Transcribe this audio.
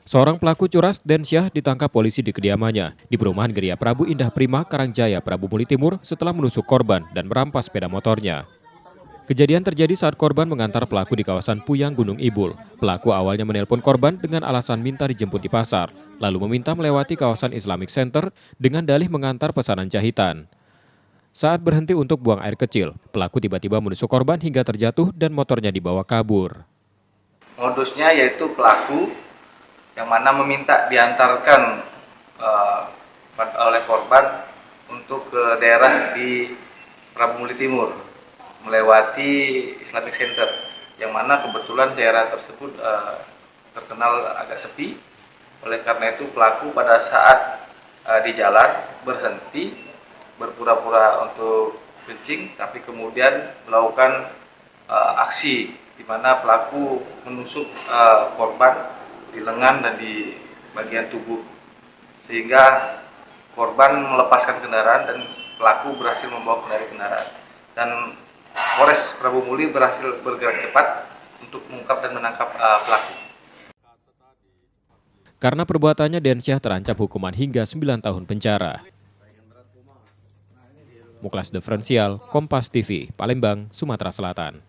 Seorang pelaku curas Densyah ditangkap polisi di kediamannya di perumahan Geria Prabu Indah Prima, Karangjaya, Prabu Muli Timur setelah menusuk korban dan merampas sepeda motornya. Kejadian terjadi saat korban mengantar pelaku di kawasan Puyang, Gunung Ibul. Pelaku awalnya menelpon korban dengan alasan minta dijemput di pasar, lalu meminta melewati kawasan Islamic Center dengan dalih mengantar pesanan jahitan. Saat berhenti untuk buang air kecil, pelaku tiba-tiba menusuk korban hingga terjatuh dan motornya dibawa kabur. Modusnya yaitu pelaku yang mana meminta diantarkan oleh korban untuk ke daerah di Prabu Muli Timur melewati Islamic Center, yang mana kebetulan daerah tersebut terkenal agak sepi. Oleh karena itu pelaku pada saat di jalan berhenti, berpura-pura untuk kencing, tapi kemudian melakukan aksi di mana pelaku menusuk korban di lengan dan di bagian tubuh, sehingga korban melepaskan kendaraan dan pelaku berhasil membawa kendaraan. Dan Polres Prabu Muli berhasil bergerak cepat untuk mengungkap dan menangkap pelaku. Karena perbuatannya, Densyah terancam hukuman hingga 9 tahun penjara. Muklas Diferensial, Kompas TV, Palembang, Sumatera Selatan.